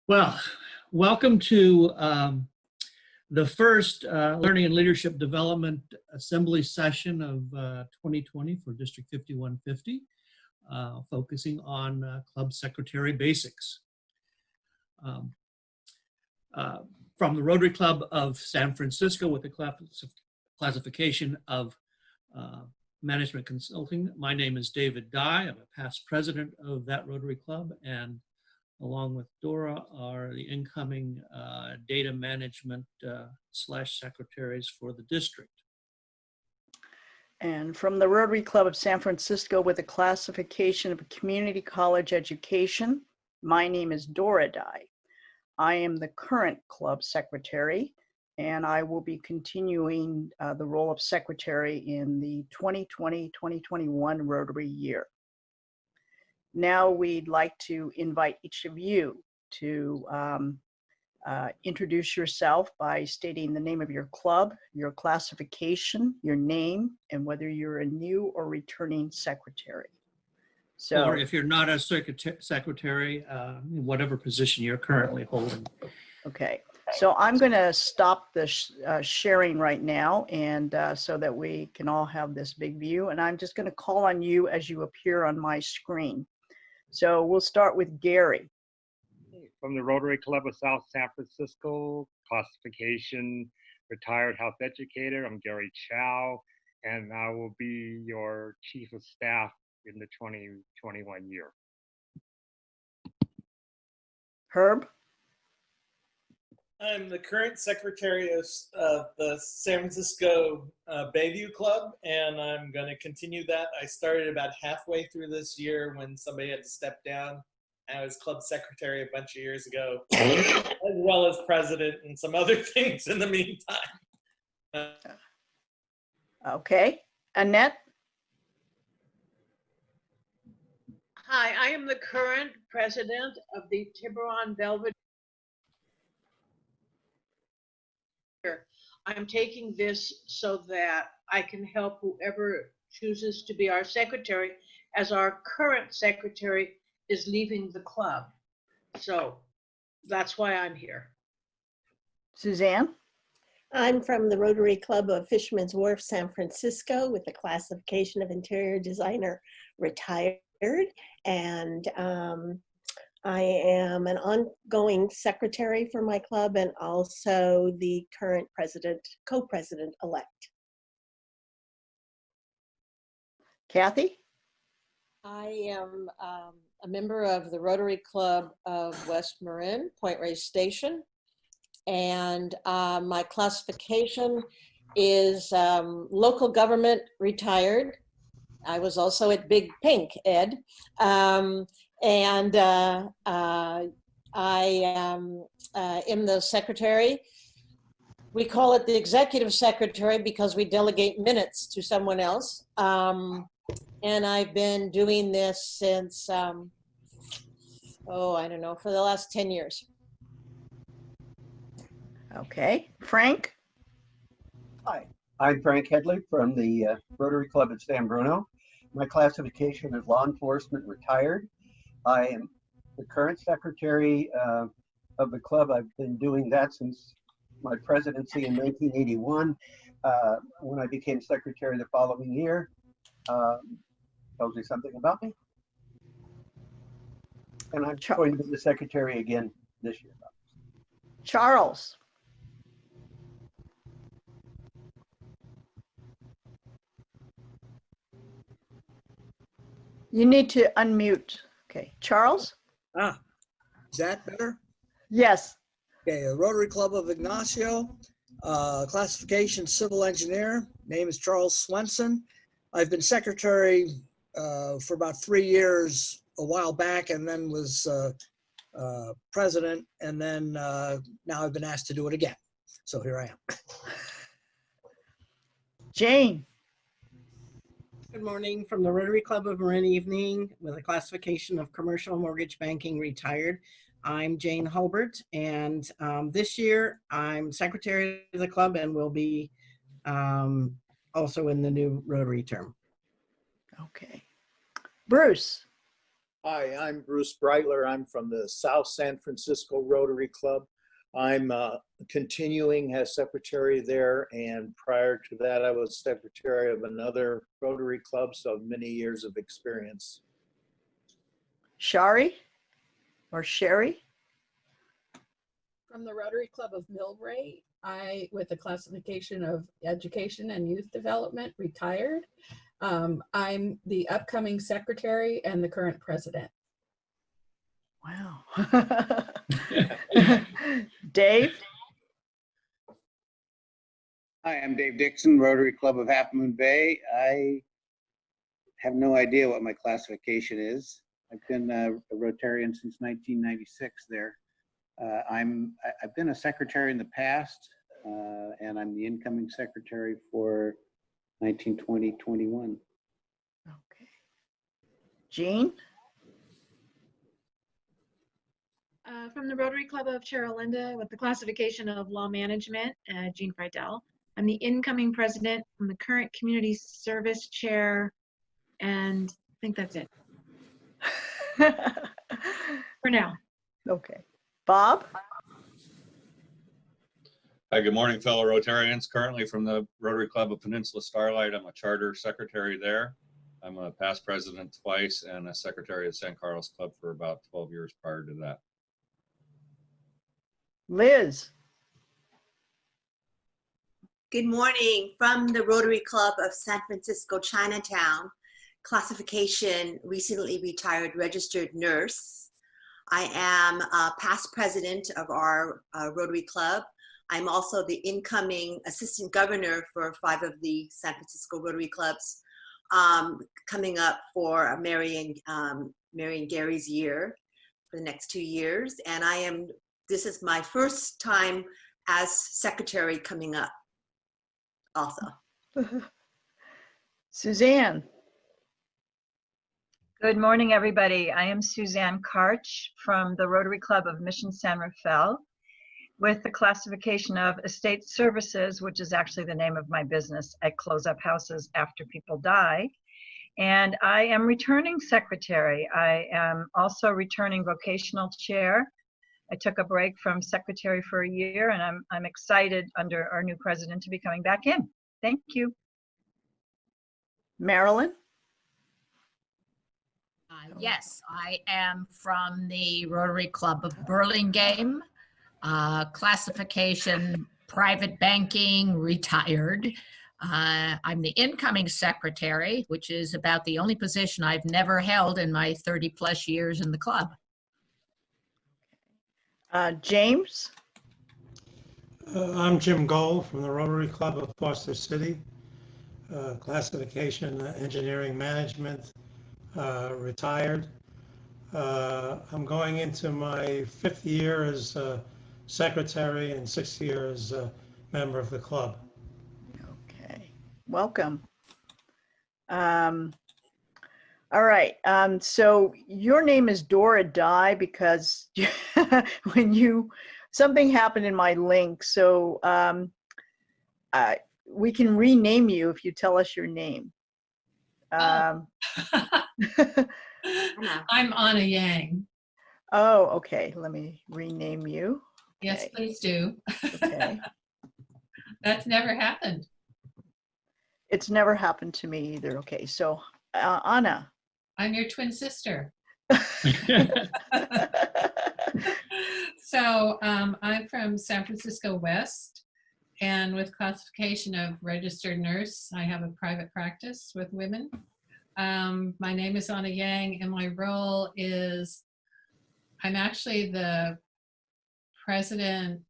Well, welcome to the first Learning and Leadership Development Assembly session of 2020 for District 5150, focusing on club secretary basics. From the Rotary Club of San Francisco with the classification of management consulting. My name is David Dye. I'm a past president of that Rotary Club, and along with Dora are the incoming data management slash secretaries for the district. And from the Rotary Club of San Francisco with a classification of community college education, my name is Dora Dye. I am the current club secretary, and I will be continuing the role of secretary in the 2020-2021 Rotary year. Now we'd like to invite each of you to introduce yourself by stating the name of your club, your classification, your name, and whether you're a new or returning secretary. So, or if you're not a secretary, whatever position you're currently holding. Okay, so I'm going to stop the sharing right now, and so that we can all have this big view, and I'm just going to call on you as you appear on my screen. So we'll start with Gary. From the Rotary Club of South San Francisco, classification, retired health educator. I'm Gary Chow, and I will be your chief of staff in the 2021 year. Herb. I'm the current secretary of the San Francisco Bayview Club, and I'm going to continue that. I started about halfway through this year when somebody had to step down. I was club secretary a bunch of years ago, as well as president and some other things in the meantime. Okay, Annette. Hi, I am the current president of the Tiburon Belvedere. I'm taking this so that I can help whoever chooses to be our secretary, as our current secretary is leaving the club. So that's why I'm here. Suzanne. I'm from the Rotary Club of Fisherman's Wharf, San Francisco, with the classification of interior designer retired. And I am an ongoing secretary for my club and also the current co-president-elect. Kathy? I am a member of the Rotary Club of West Marin, Point Reyes Station. And my classification is local government retired. I was also at Big Pink, Ed. I am the secretary. We call it the executive secretary because we delegate minutes to someone else. And I've been doing this since, I don't know, for the last 10 years. Okay, Frank? Hi, I'm Frank Headley from the Rotary Club at San Bruno. My classification is law enforcement retired. I am the current secretary of the club. I've been doing that since my presidency in 1981. When I became secretary the following year, tells you something about me. And I'm going to be the secretary again this year. Charles. You need to unmute. Okay, Charles? Is that better? Yes. Okay, Rotary Club of Ignacio, classification civil engineer. Name is Charles Swenson. I've been secretary for about 3 years a while back, and then was president, and then now I've been asked to do it again. So here I am. Jane. Good morning from the Rotary Club of Marin Evening with a classification of commercial mortgage banking retired. I'm Jane Hulbert, and this year I'm secretary of the club and will be also in the new Rotary term. Okay. Bruce. Hi, I'm Bruce Breitler. I'm from the South San Francisco Rotary Club. I'm continuing as secretary there, and prior to that, I was secretary of another Rotary club, so many years of experience. Shari or Sherry? From the Rotary Club of Millbrae, with the classification of education and youth development, retired. I'm the upcoming secretary and the current president. Wow. Dave? Hi, I'm Dave Dixon, Rotary Club of Half Moon Bay. I have no idea what my classification is. I've been a Rotarian since 1996 there. I've been a secretary in the past, and I'm the incoming secretary for 1920-21. Okay. Jean? From the Rotary Club of Linda with the classification of law management, Jean Friedel. I'm the incoming president. I'm the current community service chair, and I think that's it for now. Okay. Bob? Hi, good morning, fellow Rotarians. Currently from the Rotary Club of Peninsula Starlight, I'm a charter secretary there. I'm a past president twice and a secretary of San Carlos Club for about 12 years prior to that. Liz? Good morning from the Rotary Club of San Francisco Chinatown. Classification, recently retired registered nurse. I am a past president of our Rotary Club. I'm also the incoming assistant governor for 5 of the San Francisco Rotary Clubs, coming up for Mary and Gary's year for the next 2 years. And this is my first time as secretary coming up also. Suzanne? Good morning, everybody. I am Suzanne Karch from the Rotary Club of Mission San Rafael with the classification of estate services, which is actually the name of my business. I close up houses after people die. And I am returning secretary. I am also returning vocational chair. I took a break from secretary for a year, and I'm excited under our new president to be coming back in. Thank you. Marilyn? Yes, I am from the Rotary Club of Burlingame, classification private banking, retired. I'm the incoming secretary, which is about the only position I've never held in my 30 plus years in the club. James? I'm Jim Gold from the Rotary Club of Foster City, classification engineering management, retired. I'm going into my 5th year as secretary and 6th year as a member of the club. Okay, welcome. All right, so your name is Dora Dye because something happened in my link, so we can rename you if you tell us your name. I'm Anna Yang. Oh, okay, let me rename you. Yes, Okay. please do. Okay. That's never happened. It's never happened to me either. Okay, so Anna. I'm your twin sister. So I'm from San Francisco West, and with classification of registered nurse, I have a private practice with women. My name is Anna Yang, and my role is I'm actually the president-elect.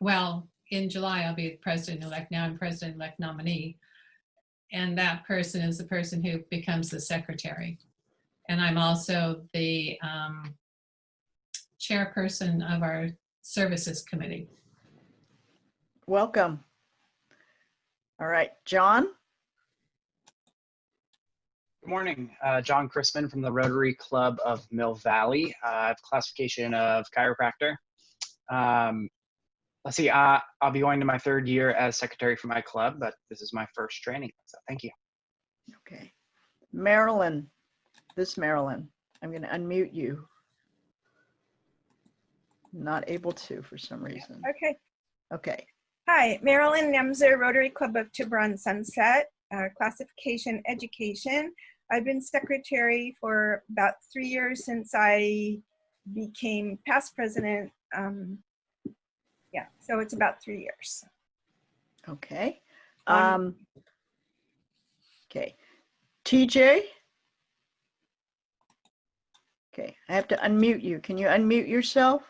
Well, in July, I'll be president-elect. Now I'm president-elect nominee. And that person is the person who becomes the secretary. And I'm also the chairperson of our services committee. Welcome. All right, John. Good morning, John Chrisman from the Rotary Club of Mill Valley. I have classification of chiropractor. Let's see, I'll be going to my 3rd year as secretary for my club, but this is my first training, so thank you. Okay. Marilyn, this Marilyn, I'm going to unmute you. Not able to for some reason. Okay. Okay. Hi, Marilyn Nemser, Rotary Club of Tiburon Sunset, classification education. I've been secretary for about 3 years since I became past president. Yeah, so it's about 3 years. Okay. Okay. TJ? Okay, I have to unmute you. Can you unmute yourself?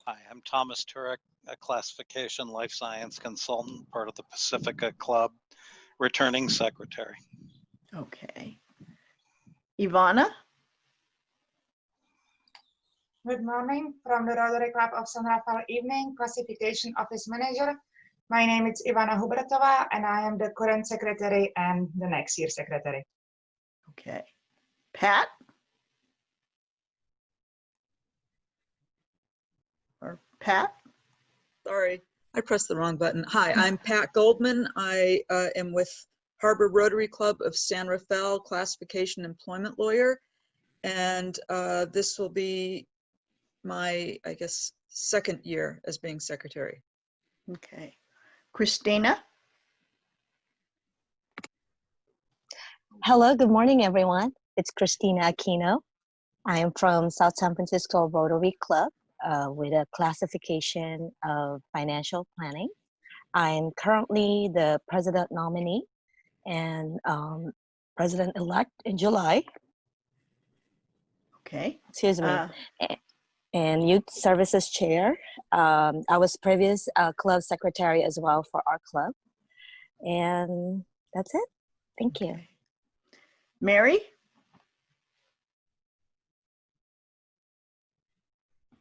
Hi, I'm Thomas Turek, a classification life science consultant, part of the Pacifica Club, returning secretary. Okay. Ivana? Good morning from the Rotary Club of San Rafael Evening, Classification Office Manager. My name is Ivana Hubertova, and I am the current secretary and the next year secretary. Okay. Pat? Or Pat? Sorry, I pressed the wrong button. Hi, I'm Pat Goldman. I am with Harbor Rotary Club of San Rafael, classification employment lawyer. And this will be my, I guess, second year as being secretary. Okay. Christina? Hello, good morning, everyone. It's Christina Aquino. I am from South San Francisco Rotary Club with a classification of financial planning. I'm currently the president nominee and president-elect in July. Okay. Excuse me. And youth services chair. I was previous club secretary as well for our club. And that's it. Thank you. Mary?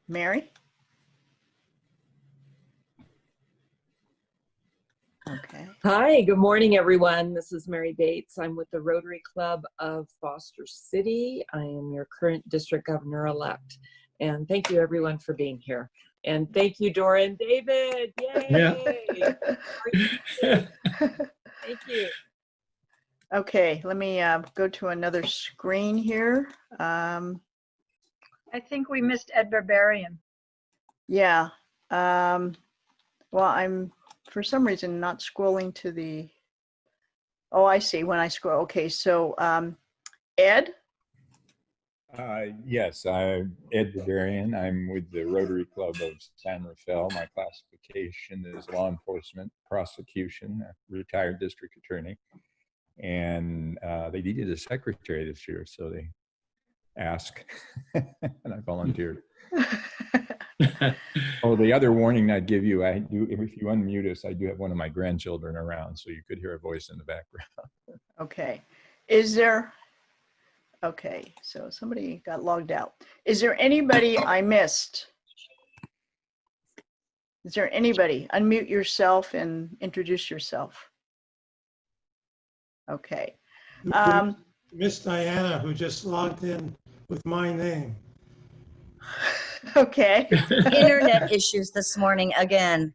Mary? Okay. Hi, good morning, everyone. This is Mary Bates. I'm with the Rotary Club of Foster City. I am your current district governor-elect. And thank you, everyone, for being here. And thank you, Dora and David. Yay! Yeah. Thank you. Okay, let me go to another screen here. I think we missed Ed Barbarian. Yeah. Well, I'm for some reason not scrolling to the. Oh, I see. When I scroll. Okay, so Ed. Yes, I'm Ed Barbarian. I'm with the Rotary Club of San Rafael. My classification is law enforcement prosecution, retired district attorney. And they needed a secretary this year, so they asked, and I volunteered. Oh, the other warning I'd give you, I do, if you unmute us, I do have one of my grandchildren around, so you could hear a voice in the background. Okay. Is there, okay, so somebody got logged out. Is there anybody I missed? Is there anybody? Unmute yourself and introduce yourself. Okay. Miss Diana, who just logged in with my name. Okay. Internet issues this morning again.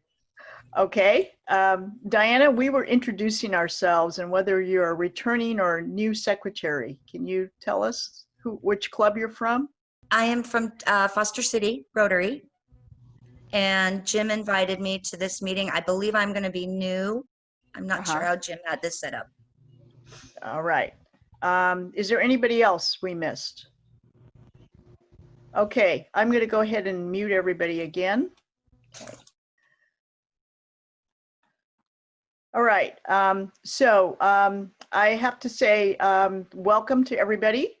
Okay. Diana, we were introducing ourselves and whether you're a returning or new secretary. Can you tell us which club you're from? I am from Foster City, Rotary. And Jim invited me to this meeting. I believe I'm going to be new. I'm not sure how Jim had this set up. All right. Is there anybody else we missed? Okay, I'm going to go ahead and mute everybody again. Okay. All right. I have to say welcome to everybody.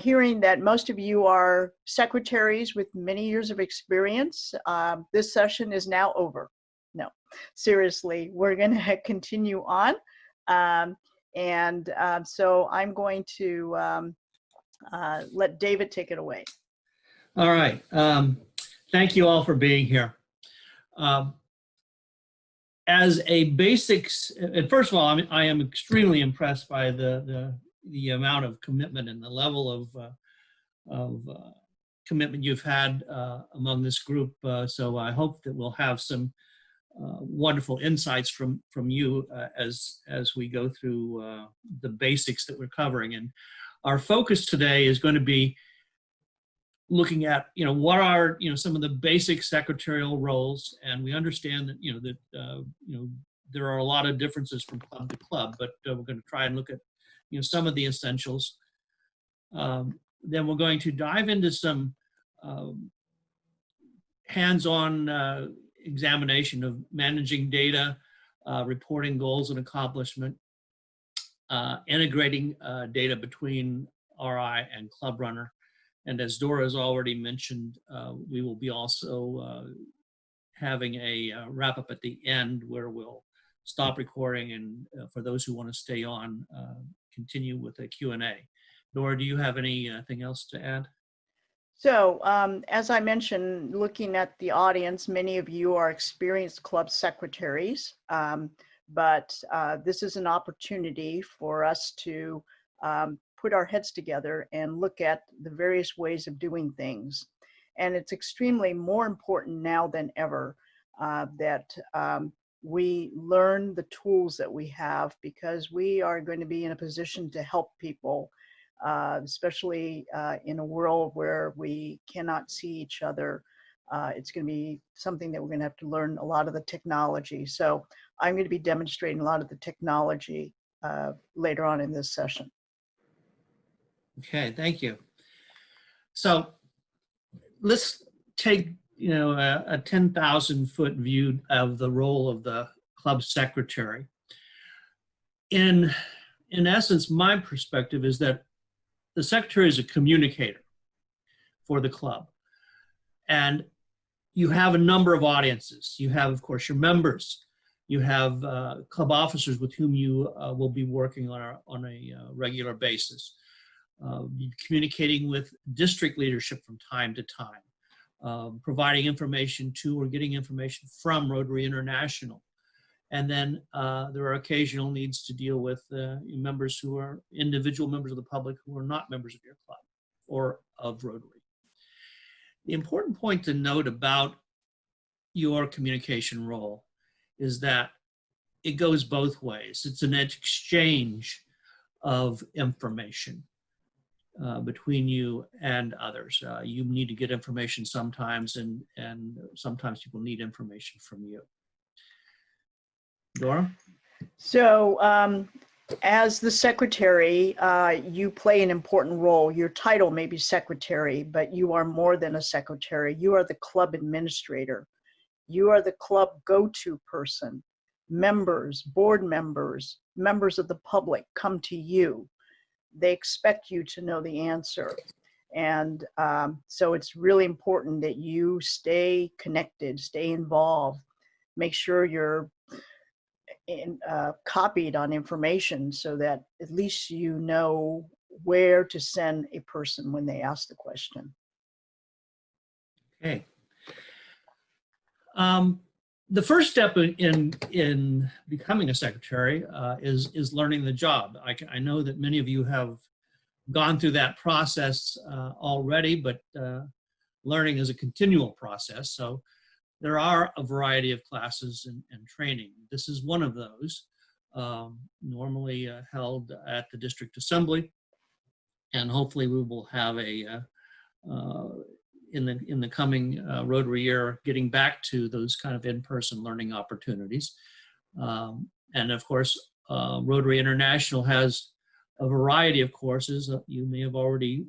Hearing that most of you are secretaries with many years of experience, this session is now over. No, seriously, we're going to continue on. So I'm going to let David take it away. All right. Thank you all for being here. As a basics, and first of all, I am extremely impressed by the amount of commitment and the level of commitment you've had among this group. So I hope that we'll have some wonderful insights from you as we go through the basics that we're covering. And our focus today is going to be looking at, what are, some of the basic secretarial roles. And we understand that, there are a lot of differences from club to club, but we're going to try and look at, some of the essentials. Then we're going to dive into some hands-on examination of managing data, reporting goals and accomplishment, integrating data between RI and Club Runner. And as Dora has already mentioned, we will be also having a wrap up at the end where we'll stop recording, and for those who want to stay on, continue with a Q&A. Dora, do you have anything else to add? So as I mentioned, looking at the audience, many of you are experienced club secretaries, but this is an opportunity for us to put our heads together and look at the various ways of doing things. And it's extremely more important now than ever that we learn the tools that we have, because we are going to be in a position to help people, especially in a world where we cannot see each other. It's going to be something that we're going to have to learn a lot of the technology. So I'm going to be demonstrating a lot of the technology later on in this session. Okay, thank you. So let's take a 10,000-foot view of the role of the club secretary. In essence, my perspective is that the secretary is a communicator for the club. And you have a number of audiences. You have, of course, your members. You have club officers with whom you will be working on a regular basis. Communicating with district leadership from time to time. Providing information to or getting information from Rotary International. And then there are occasional needs to deal with members who are individual members of the public who are not members of your club or of Rotary. The important point to note about your communication role is that it goes both ways. It's an exchange of information between you and others. You need to get information sometimes, and sometimes people need information from you. Dora? So as the secretary, you play an important role. Your title may be secretary, but you are more than a secretary. You are the club administrator. You are the club go-to person. Members, board members, members of the public come to you. They expect you to know the answer. And so it's really important that you stay connected, stay involved, make sure you're copied on information so that at least you know where to send a person when they ask the question. Okay. The first step in becoming a secretary is learning the job. I know that many of you have gone through that process already, but learning is a continual process. So there are a variety of classes and training. This is one of those, normally held at the district assembly, and hopefully we will have a in the coming Rotary year, getting back to those kind of in-person learning opportunities. And of course, Rotary International has a variety of courses. You may have already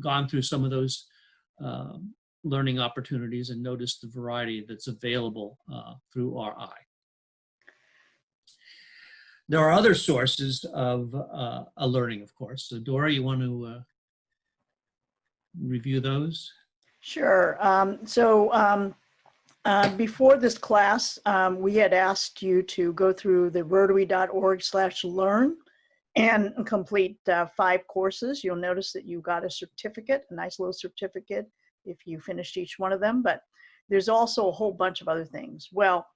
gone through some of those learning opportunities and noticed the variety that's available through RI. There are other sources of a learning, of course. So Dora, you want to review those? Sure. Before this class, we had asked you to go through the rotary.org/learn and complete 5 courses. You'll notice that you got a certificate, a nice little certificate if you finished each one of them, but there's also a whole bunch of other things. Well,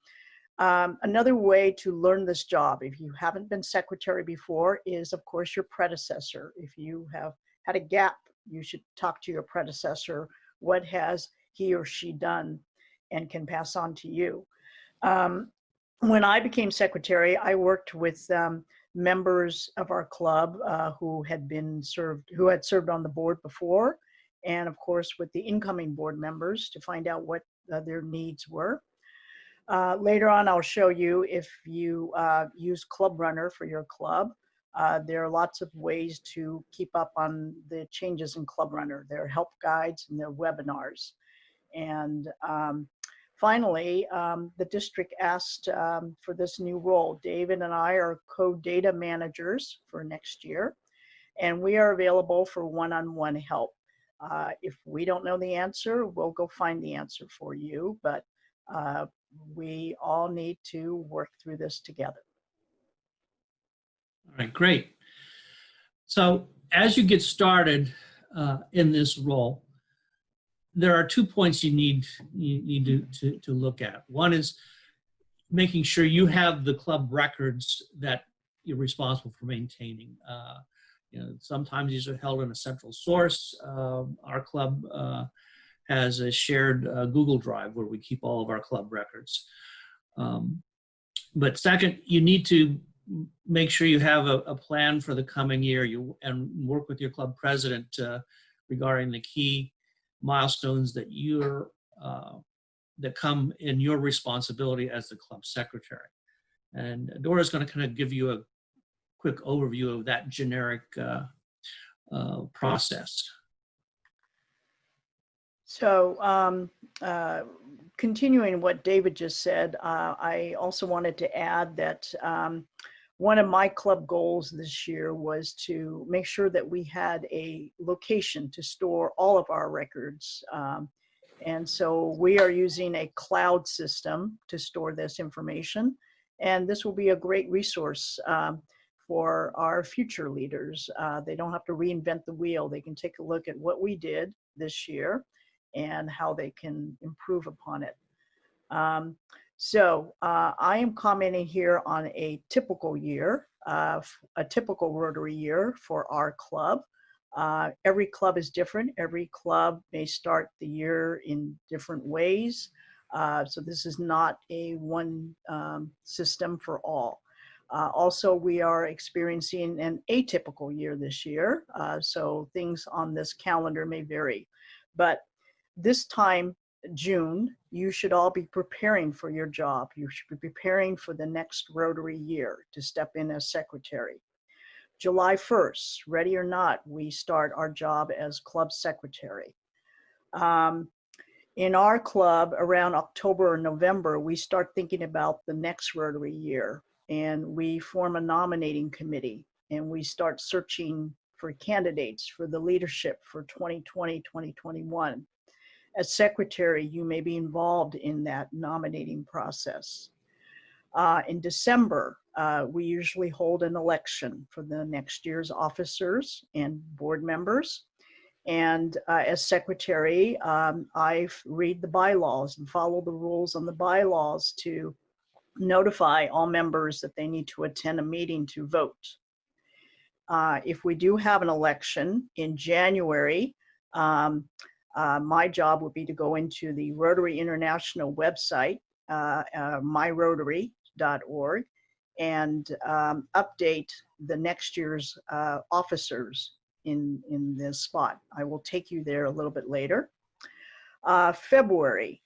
another way to learn this job, if you haven't been secretary before, is of course your predecessor. If you have had a gap you should talk to your predecessor. What has he or she done and can pass on to you? When I became secretary, I worked with members of our club who had served on the board before, and of course with the incoming board members to find out what their needs were. Later on, I'll show you if you use Club Runner for your club. There are lots of ways to keep up on the changes in Club Runner. There are help guides and there are webinars. And finally, the district asked for this new role. David and I are co-data managers for next year, and we are available for one-on-one help. If we don't know the answer, we'll go find the answer for you, but we all need to work through this together. All right, great. So as you get started in this role, there are 2 points you need to look at. One is making sure you have the club records that you're responsible for maintaining. Sometimes these are held in a central source. Our club has a shared Google Drive where we keep all of our club records. But second, you need to make sure you have a plan for the coming year and work with your club president regarding the key milestones that that come in your responsibility as the club secretary. And Dora's going to kind of give you a quick overview of that generic process. So continuing what David just said, I also wanted to add that one of my club goals this year was to make sure that we had a location to store all of our records. And so we are using a cloud system to store this information. And this will be a great resource for our future leaders. They don't have to reinvent the wheel. They can take a look at what we did this year and how they can improve upon it. I am commenting here on a typical year, a typical Rotary year for our club. Every club is different. Every club may start the year in different ways. So this is not a one system for all. Also, we are experiencing an atypical year this year. So things on this calendar may vary. But this time, June, you should all be preparing for your job. You should be preparing for the next Rotary year to step in as secretary. July 1st, ready or not, we start our job as club secretary. In our club, around October or November, we start thinking about the next Rotary year, and we form a nominating committee, and we start searching for candidates for the leadership for 2020, 2021. As secretary, you may be involved in that nominating process. In December, we usually hold an election for the next year's officers and board members. And as secretary, I read the bylaws and follow the rules on the bylaws to notify all members that they need to attend a meeting to vote. If we do have an election in January, my job would be to go into the Rotary International website, myrotary.org, and update the next year's officers in this spot. I will take you there a little bit later. February,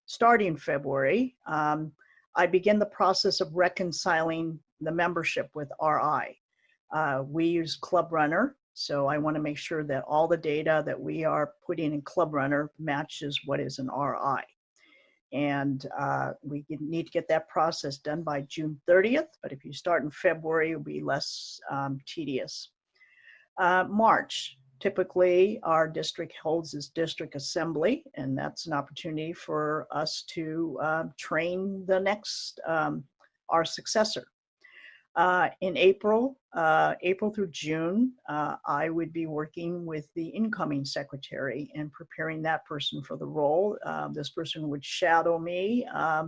starting February, I begin the process of reconciling the membership with RI. We use Club Runner, so I want to make sure that all the data that we are putting in Club Runner matches what is an RI. And we need to get that process done by June 30th, but if you start in February, it'll be less tedious. March, typically our district holds its district assembly, and that's an opportunity for us to train the next, our successor. In April through June, I would be working with the incoming secretary and preparing that person for the role. This person would shadow me, I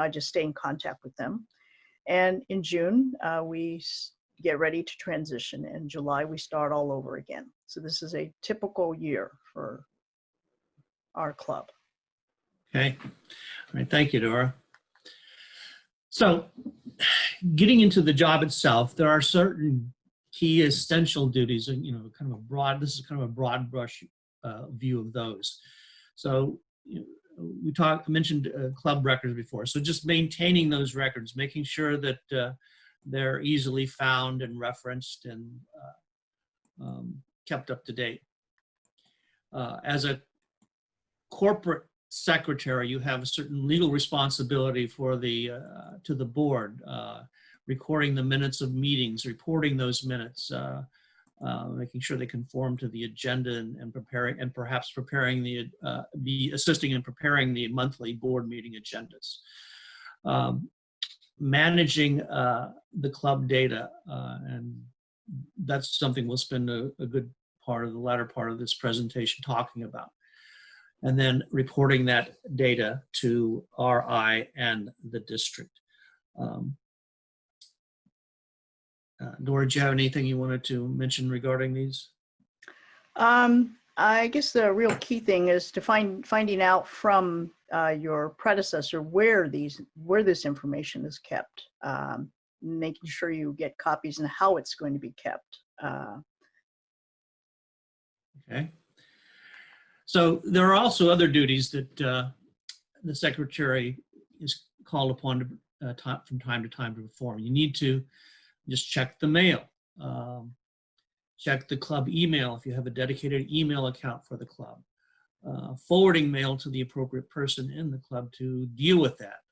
just stay in contact with them. And in June, we get ready to transition. In July, we start all over again. So this is a typical year for our club. Okay. All right. Thank you, Dora. So getting into the job itself, there are certain key essential duties, and kind of a broad, this is kind of a broad brush view of those. So I mentioned club records before. So just maintaining those records, making sure that they're easily found and referenced and kept up to date. As a corporate secretary, you have a certain legal responsibility for to the board, recording the minutes of meetings, reporting those minutes, making sure they conform to the agenda and preparing, and perhaps preparing be assisting in preparing the monthly board meeting agendas. Managing the club data, and that's something we'll spend a good part of the latter part of this presentation talking about. And then reporting that data to RI and the district. Dora, do you have anything you wanted to mention regarding these? I guess the real key thing is to finding out from your predecessor where this information is kept, making sure you get copies and how it's going to be kept. Okay. So there are also other duties that the secretary is called upon to, from time to time to perform. You need to just check the mail, check the club email if you have a dedicated email account for the club, forwarding mail to the appropriate person in the club to deal with that.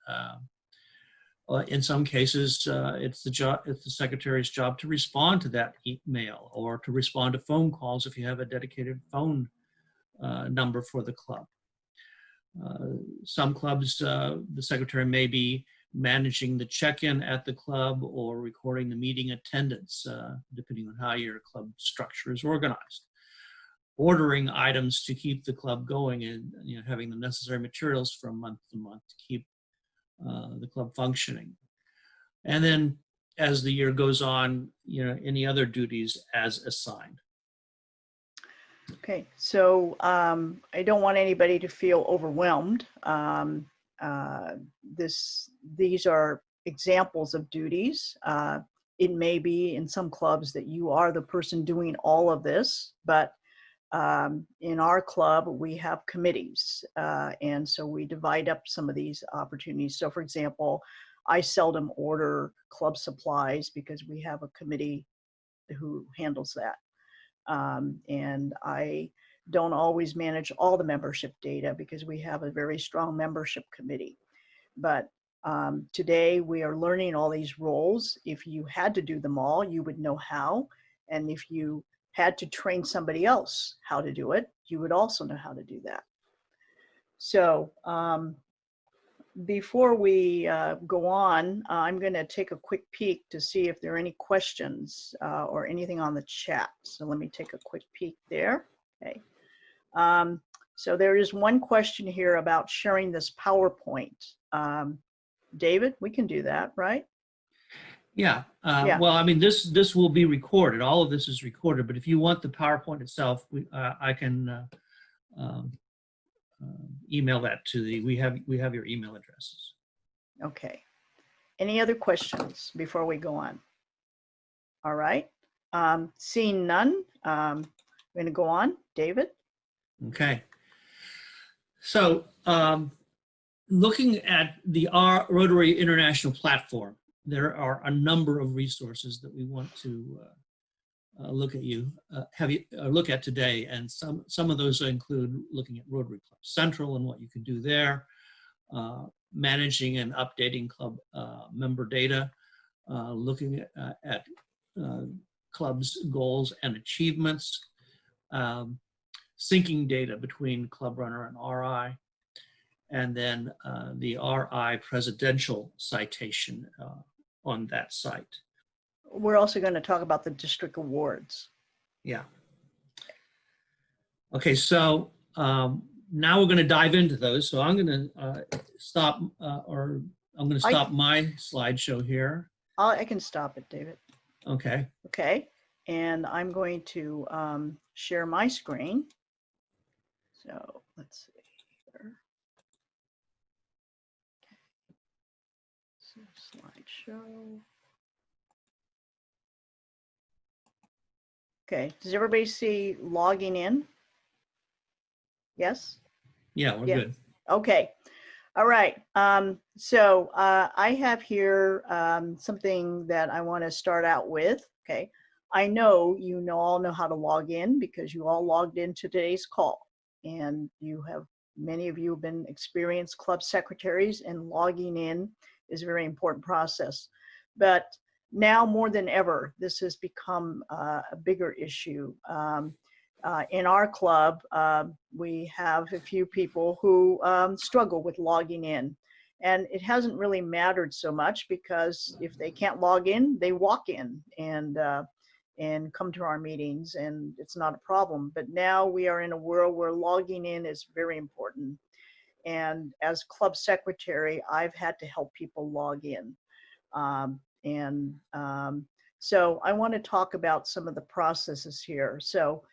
In some cases, it's the secretary's job to respond to that email or to respond to phone calls if you have a dedicated phone number for the club. Some clubs, the secretary may be managing the check-in at the club or recording the meeting attendance, depending on how your club structure is organized. Ordering items to keep the club going and having the necessary materials from month to month to keep the club functioning. And then as the year goes on, any other duties as assigned. Okay, so I don't want anybody to feel overwhelmed. These are examples of duties. It may be in some clubs that you are the person doing all of this, but in our club, we have committees. And so we divide up some of these opportunities. So for example, I seldom order club supplies because we have a committee who handles that. And I don't always manage all the membership data because we have a very strong membership committee. But today we are learning all these roles. If you had to do them all, you would know how. And if you had to train somebody else how to do it, you would also know how to do that. So before we go on, I'm going to take a quick peek to see if there are any questions or anything on the chat. So let me take a quick peek there. Okay. So there is one question here about sharing this PowerPoint. David, we can do that, right? Yeah. Yeah. Well, I mean, this will be recorded. All of this is recorded. But if you want the PowerPoint itself, I can email that to we have your email addresses. Okay. Any other questions before we go on? All right. Seeing none, I'm going to go on. David? Okay. So looking at the Rotary International platform, there are a number of resources that we want to look at today, and some of those include looking at Rotary Club Central and what you can do there, managing and updating club member data, looking at clubs' goals and achievements, syncing data between Club Runner and RI, and then the RI presidential citation on that site. We're also going to talk about the district awards. Yeah. Okay, so now we're going to dive into those. So I'm going to stop, my slideshow here. I can stop it, David. Okay. Okay, and I'm going to share my screen. So let's see here. So slideshow. Okay, does everybody see logging in? Yes? Yeah, we're Yeah. good. Okay. All right. So I have here something that I want to start out with. Okay. I know you all know how to log in because you all logged into today's call, and many of you have been experienced club secretaries, and logging in is a very important process. But now more than ever, this has become a bigger issue. In our club, we have a few people who struggle with logging in. And it hasn't really mattered so much because if they can't log in, they walk in and come to our meetings, and it's not a problem. But now we are in a world where logging in is very important. And as club secretary, I've had to help people log in. So I want to talk about some of the processes here. So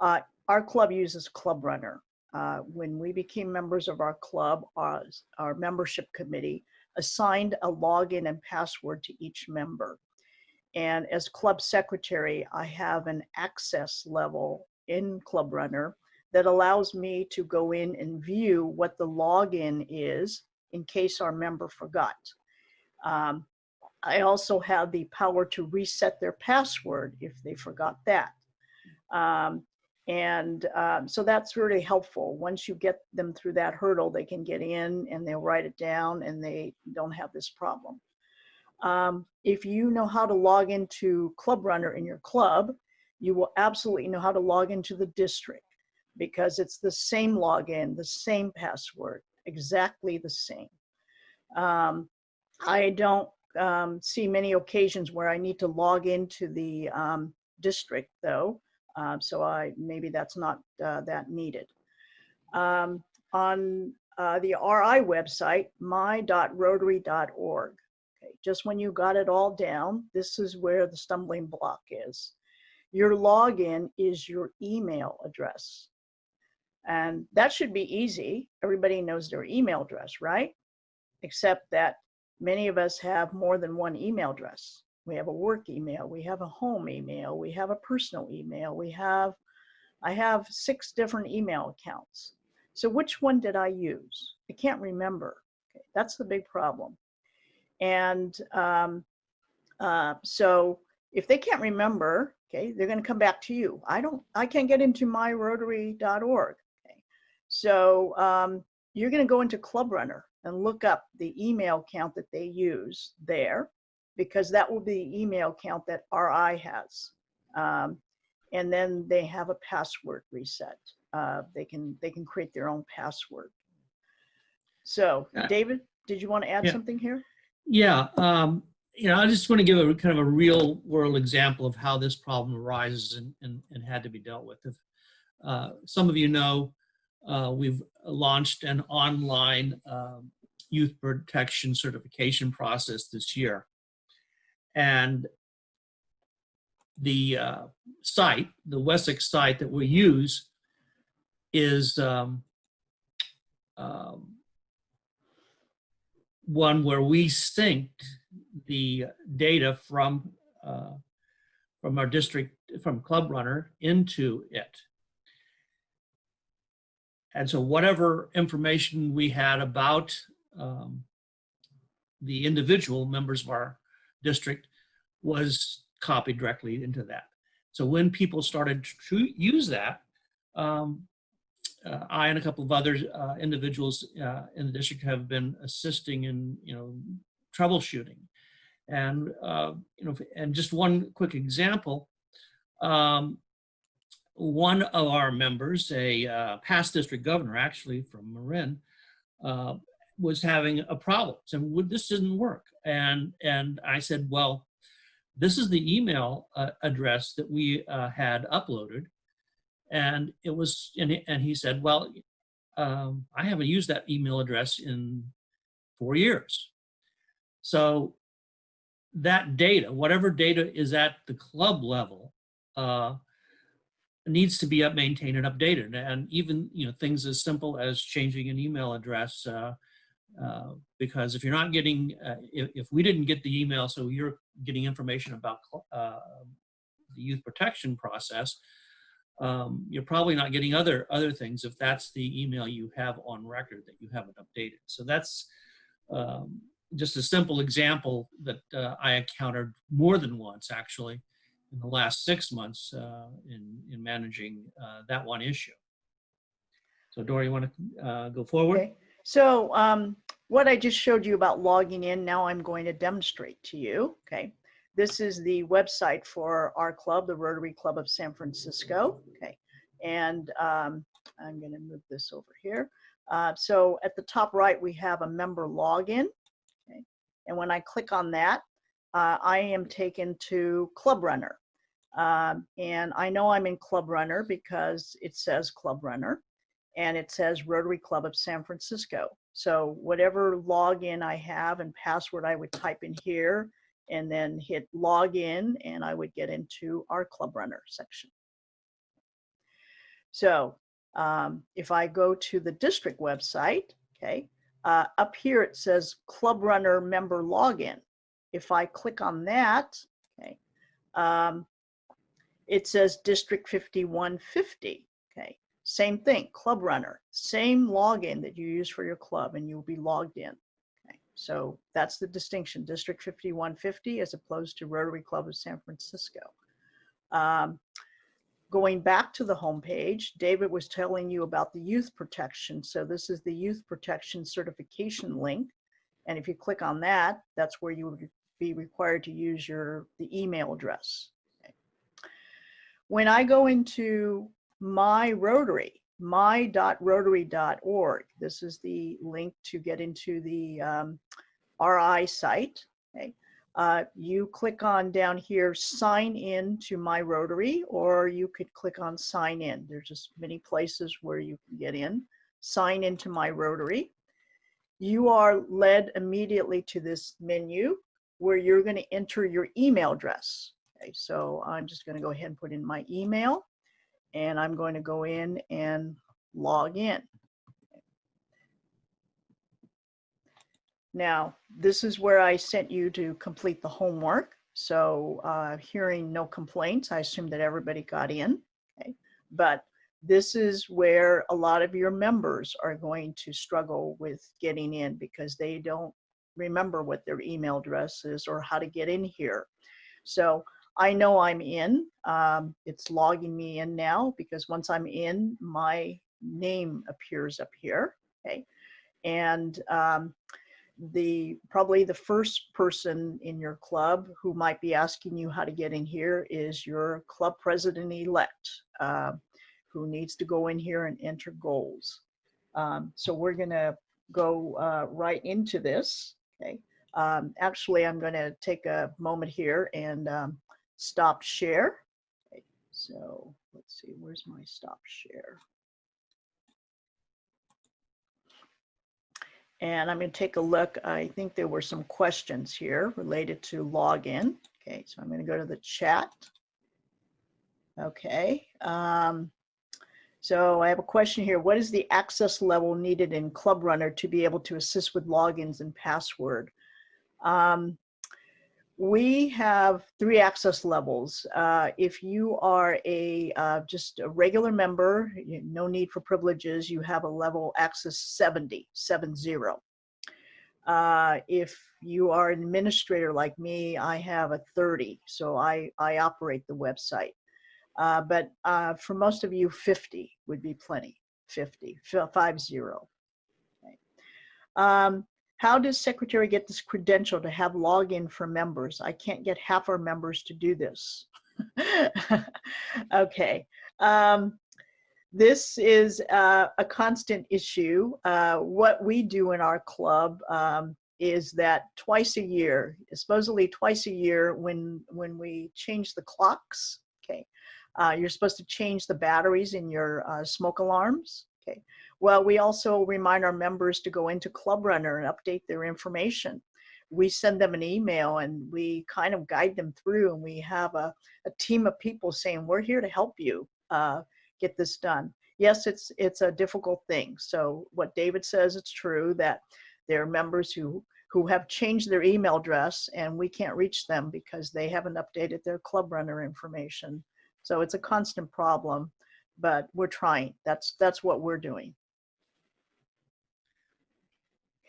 our club uses Club Runner. When we became members of our club, our membership committee assigned a login and password to each member. And as club secretary, I have an access level in Club Runner that allows me to go in and view what the login is in case our member forgot. I also have the power to reset their password if they forgot that. So that's really helpful. Once you get them through that hurdle, they can get in and they'll write it down and they don't have this problem. If you know how to log into Club Runner in your club, you will absolutely know how to log into the district because it's the same login, the same password, exactly the same. I don't see many occasions where I need to log into the district though. So maybe that's not that needed. On the RI website, my.rotary.org. Okay, just when you got it all down, this is where the stumbling block is. Your login is your email address. And that should be easy. Everybody knows their email address, right? Except that many of us have more than one email address. We have a work email, we have a home email, we have a personal email, I have 6 different email accounts. So which one did I use? I can't remember. Okay, that's the big problem. And so if they can't remember, okay, they're going to come back to you. I can't get into myrotary.org. Okay, so you're going to go into Club Runner and look up the email account that they use there, because that will be the email account that RI has. And then they have a password reset. They can create their own password. So David, did you want to add something here? Yeah. I just want to give a kind of a real world example of how this problem arises and had to be dealt with. If some of you know, we've launched an online youth protection certification process this year. And the site, the Wessex site that we use is one where we synced the data from our district, from Club Runner into it. And so whatever information we had about the individual members of our district was copied directly into that. So when people started to use that, I and a couple of other individuals in the district have been assisting in, troubleshooting. And, and just one quick example, one of our members, a past district governor, actually from Marin, was having a problem. So this didn't work. And I said, well, this is the email address that we had uploaded. And it was, and he said, well, I haven't used that email address in 4 years. So that data, whatever data is at the club level, needs to be maintained and updated. And even, things as simple as changing an email address, because if you're not getting, if we didn't get the email, so you're getting information about the youth protection process, you're probably not getting other things if that's the email you have on record that you haven't updated. So that's just a simple example that I encountered more than once, actually, in the last 6 months in managing that one issue. So Dora, you want to go forward? Okay. So what I just showed you about logging in, now I'm going to demonstrate to you. Okay. This is the website for our club, the Rotary Club of San Francisco. Okay. And I'm going to move this over here. So at the top right, we have a member login. Okay. And when I click on that, I am taken to Club Runner. And I know I'm in Club Runner because it says Club Runner and it says Rotary Club of San Francisco. So whatever login I have and password, I would type in here and then hit login and I would get into our Club Runner section. So if I go to the district website, okay, up here it says Club Runner member login. If I click on that, okay, it says District 5150. Okay, same thing, Club Runner, same login that you use for your club, and you'll be logged in. Okay, so that's the distinction, District 5150 as opposed to Rotary Club of San Francisco. Going back to the homepage, David was telling you about the youth protection. So this is the youth protection certification link. And if you click on that, that's where you would be required to use the email address. Okay. When I go into my Rotary, my.rotary.org, this is the link to get into the RI site. Okay. You click on down here, sign in to my Rotary, or you could click on sign in. There's just many places where you can get in. Sign into my Rotary. You are led immediately to this menu where you're going to enter your email address. Okay, so I'm just going to go ahead and put in my email, and I'm going to go in and log in. Now, this is where I sent you to complete the homework. So hearing no complaints, I assume that everybody got in. Okay. But this is where a lot of your members are going to struggle with getting in because they don't remember what their email address is or how to get in here. So I know I'm in. It's logging me in now because once I'm in, my name appears up here. Okay. And probably the first person in your club who might be asking you how to get in here is your club president-elect, who needs to go in here and enter goals. So we're going to go right into this. Okay. Actually, I'm going to take a moment here and stop share. Okay. So let's see, where's my stop share? And I'm going to take a look. I think there were some questions here related to login. Okay, so I'm going to go to the chat. Okay, so I have a question here. What is the access level needed in Club Runner to be able to assist with logins and password? We have 3 access levels. If you are just a regular member, no need for privileges, you have a level access 70. If you are an administrator like me, I have a 30, so I operate the website. But for most of you, 50 would be plenty, 50. Okay. How does Secretary get this credential to have login for members? I can't get half our members to do this. Okay. This is a constant issue. What we do in our club is that twice a year, supposedly twice a year, when we change the clocks, okay, you're supposed to change the batteries in your smoke alarms. Okay. Well, we also remind our members to go into Club Runner and update their information. We send them an email and we kind of guide them through, and we have a team of people saying, we're here to help you get this done. Yes, it's a difficult thing. So what David says, it's true that there are members who have changed their email address and we can't reach them because they haven't updated their Club Runner information. So it's a constant problem, but we're trying. That's what we're doing.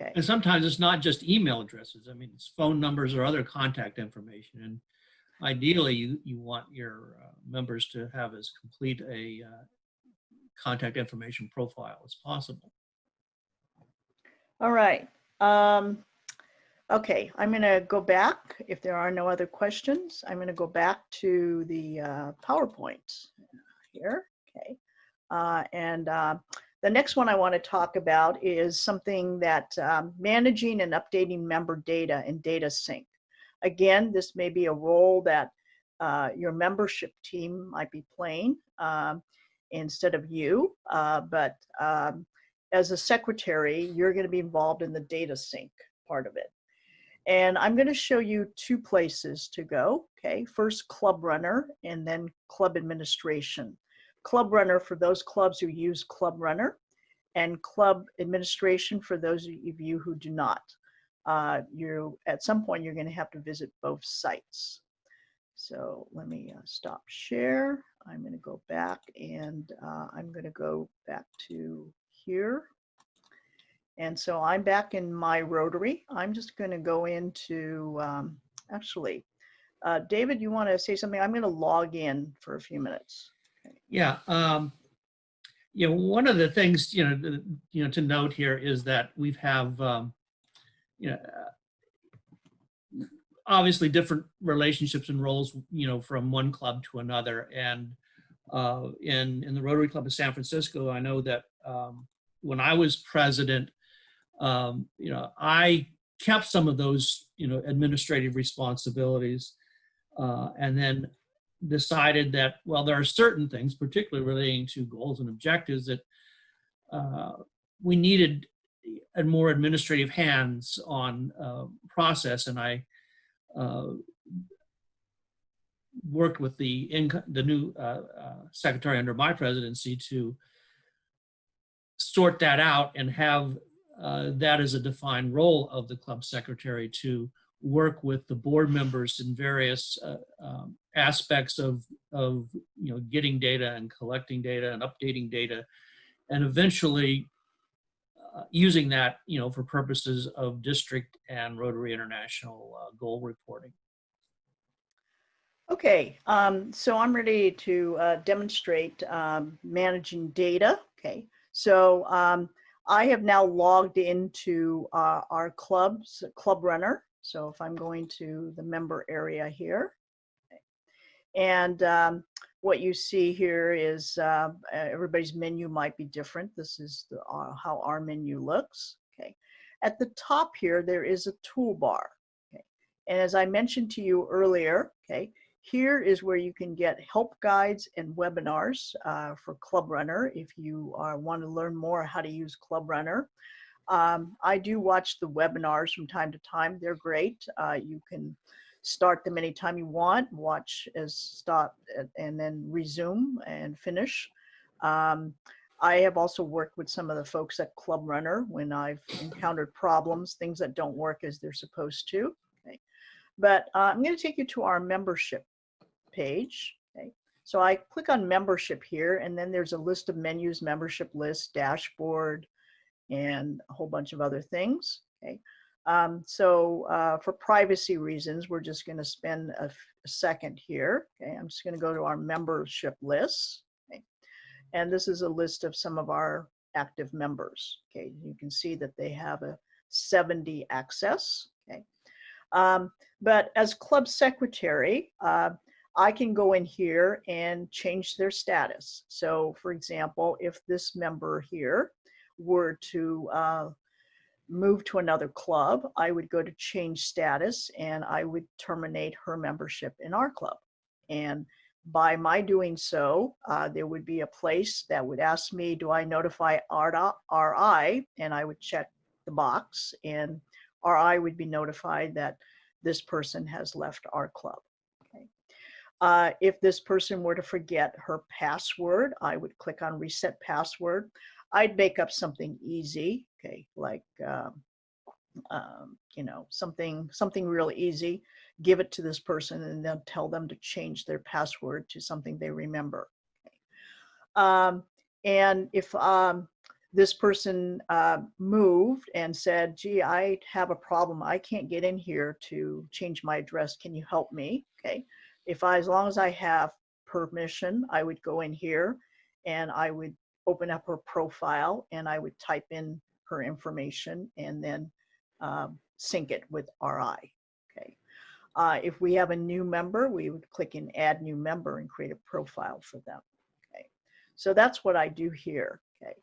Okay. And sometimes it's not just email addresses. I mean, it's phone numbers or other contact information. And ideally, you want your members to have as complete a contact information profile as possible. All right. Okay, I'm going to go back. If there are no other questions, I'm going to go back to the PowerPoint here. Okay. The next one I want to talk about is something that managing and updating member data in data sync. Again, this may be a role that your membership team might be playing instead of you, but as a secretary, you're going to be involved in the data sync part of it. And I'm going to show you two places to go. Okay, first Club Runner and then Club Administration. Club Runner for those clubs who use Club Runner, and Club Administration for those of you who do not. At some point, you're going to have to visit both sites. So let me stop share. I'm going to go back and I'm going to go back to here. And so I'm back in my Rotary. I'm just going to go into, actually, David, you want to say something? I'm going to log in for a few minutes. Okay. Yeah. One of the things, to note here is that we have, obviously different relationships and roles, from one club to another. And in the Rotary Club of San Francisco, I know that when I was president, I kept some of those, administrative responsibilities, and then decided that, well, there are certain things, particularly relating to goals and objectives, that we needed a more administrative hands-on process, and I worked with the new secretary under my presidency to sort that out and have that as a defined role of the club secretary, to work with the board members in various aspects of getting data and collecting data and updating data, and eventually using that for purposes of district and Rotary International goal reporting. Okay, so I'm ready to demonstrate managing data. Okay, so I have now logged into our Club Runner. So if I'm going to the member area here, okay. And what you see here is everybody's menu might be different. This is how our menu looks. Okay, at the top here there is a toolbar. Okay, and as I mentioned to you earlier, okay, here is where you can get help guides and webinars for Club Runner if you want to learn more how to use Club Runner. I do watch the webinars from time to time. They're great. You can start them anytime you want, watch as stop and then resume and finish. I have also worked with some of the folks at Club Runner when I've encountered problems, things that don't work as they're supposed to. Okay. But I'm going to take you to our membership page. Okay. So I click on membership here, and then there's a list of menus, membership list, dashboard, and a whole bunch of other things. Okay. For privacy reasons, we're just going to spend a second here. Okay. I'm just going to go to our membership list. Okay. And this is a list of some of our active members. Okay. You can see that they have a 70 access. Okay. But as club secretary, I can go in here and change their status. So for example, if this member here were to move to another club, I would go to change status and I would terminate her membership in our club. And by my doing so, there would be a place that would ask me, do I notify RI? And I would check the box, and RI would be notified that this person has left our club. Okay. If this person were to forget her password, I would click on reset password. I'd make up something easy, okay, like you know, something real easy, give it to this person, and then tell them to change their password to something they remember. Okay. And if this person moved and said, gee, I have a problem, I can't get in here to change my address, can you help me? Okay. As long as I have permission, I would go in here and I would open up her profile and I would type in her information and then sync it with RI. Okay. If we have a new member, we would click in add new member and create a profile for them. Okay. So that's what I do here. Okay.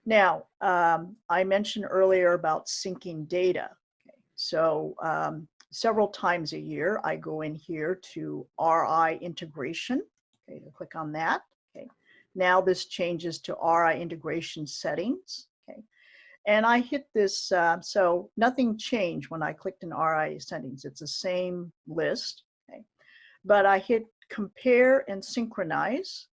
Now, I mentioned earlier about syncing data. Okay. So several times a year, I go in here to RI integration. Okay, to click on that. Okay. Now this changes to RI integration settings. Okay. And I hit this, so nothing changed when I clicked in RI settings. It's the same list, okay? But I hit compare and synchronize,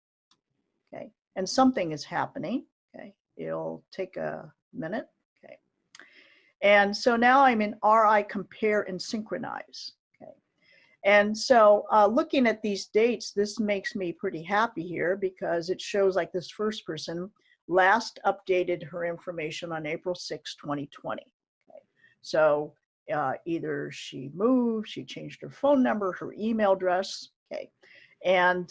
okay? And something is happening, okay? It'll take a minute, okay? And so now I'm in RI compare and synchronize, okay? And so looking at these dates, this makes me pretty happy here because it shows like this first person last updated her information on April 6, 2020. Okay. So either she moved, she changed her phone number, her email address. Okay. And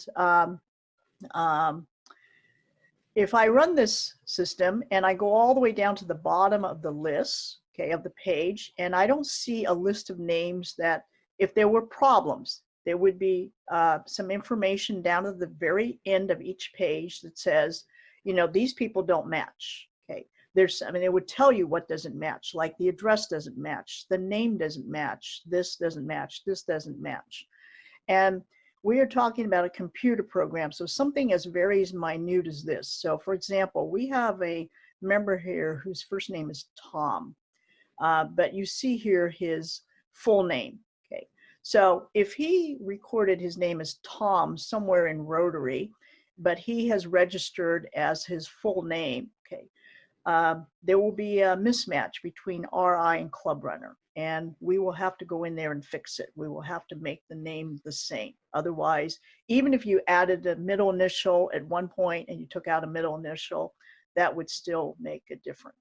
if I run this system and I go all the way down to the bottom of the list, okay, of the page, and I don't see a list of names that if there were problems, there would be some information down at the very end of each page that says, you know, these people don't match. Okay. I mean, it would tell you what doesn't match, like the address doesn't match, the name doesn't match, this doesn't match, this doesn't match. And we are talking about a computer program. So something as very as minute as this. So for example, we have a member here whose first name is Tom, but you see here his full name. Okay. So if he recorded his name as Tom somewhere in Rotary, but he has registered as his full name, okay, there will be a mismatch between RI and Club Runner, and we will have to go in there and fix it. We will have to make the name the same. Otherwise, even if you added a middle initial at one point and you took out a middle initial, that would still make a difference.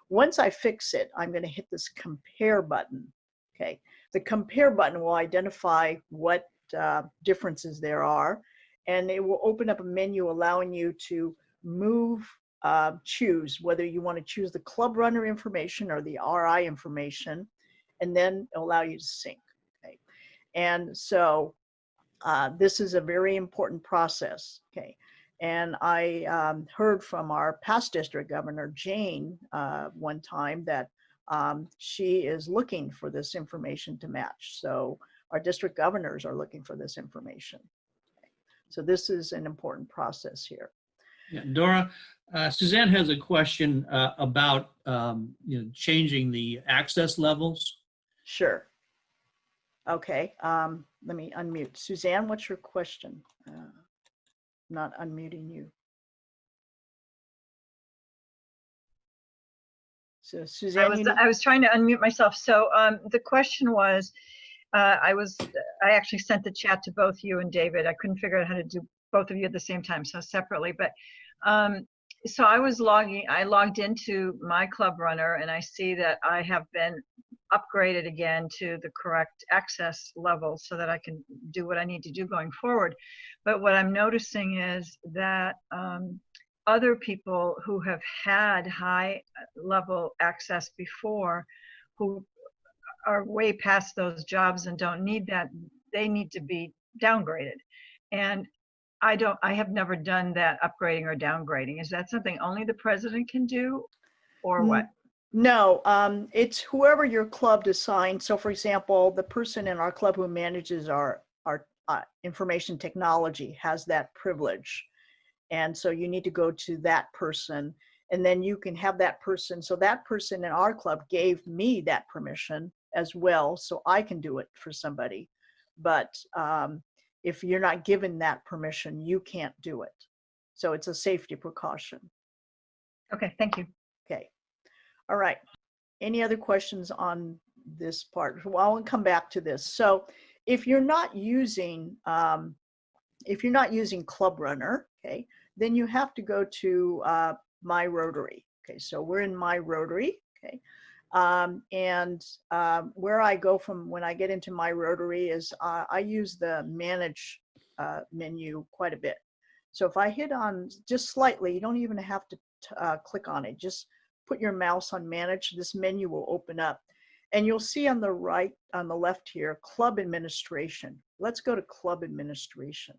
Once I fix it, I'm going to hit this compare button. Okay, the compare button will identify what differences there are, and it will open up a menu allowing you to move, choose whether you want to choose the Club Runner information or the RI information, and then it'll allow you to sync. Okay, and so this is a very important process. Okay, and I heard from our past district governor, Jane, one time that she is looking for this information to match. So our district governors are looking for this information. So this is an important process here. Yeah, Dora, Suzanne has a question about you know, changing the access levels. Sure. Okay, let me unmute. Suzanne, what's your question? Not unmuting you. So Suzanne, I was trying to unmute myself. So the question was, I actually sent the chat to both you and David. I couldn't figure out how to do both of you at the same time, so separately. But so I logged into my Club Runner, and I see that I have been upgraded again to the correct access level so that I can do what I need to do going forward. But what I'm noticing is that other people who have had high level access before, who are way past those jobs and don't need that, they need to be downgraded. And I have never done that upgrading or downgrading. Is that something only the president can do, or what? No, it's whoever your club decides. So for example, the person in our club who manages our information technology has that privilege. And so you need to go to that person, and then you can have that person. So that person in our club gave me that permission as well, so I can do it for somebody. But if you're not given that permission, you can't do it. So it's a safety precaution. Okay, thank you. Okay. All right. Any other questions on this part? Well, I'll come back to this. So if you're not using Club Runner, okay, then you have to go to My Rotary. Okay, so we're in My Rotary. Okay, where I go from when I get into My Rotary is I use the Manage menu quite a bit. So if I hit on just slightly, you don't even have to click on it. Just put your mouse on Manage. This menu will open up, and you'll see on the right, on the left here, Club Administration. Let's go to Club Administration.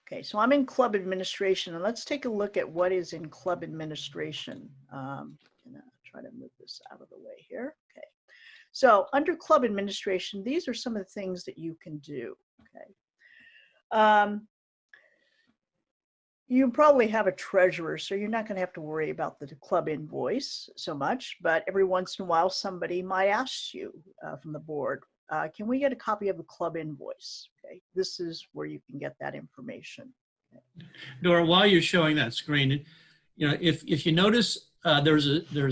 Okay, so I'm in Club Administration, and let's take a look at what is in Club Administration. I'm gonna try to move this out of the way here. Okay, so under Club Administration, these are some of the things that you can do. Okay, you probably have a treasurer, so you're not going to have to worry about the club invoice so much, but every once in a while somebody might ask you from the board, can we get a copy of the club invoice? Okay, this is where you can get that information. Okay. Dora, while you're showing that screen, you know, if you notice, there's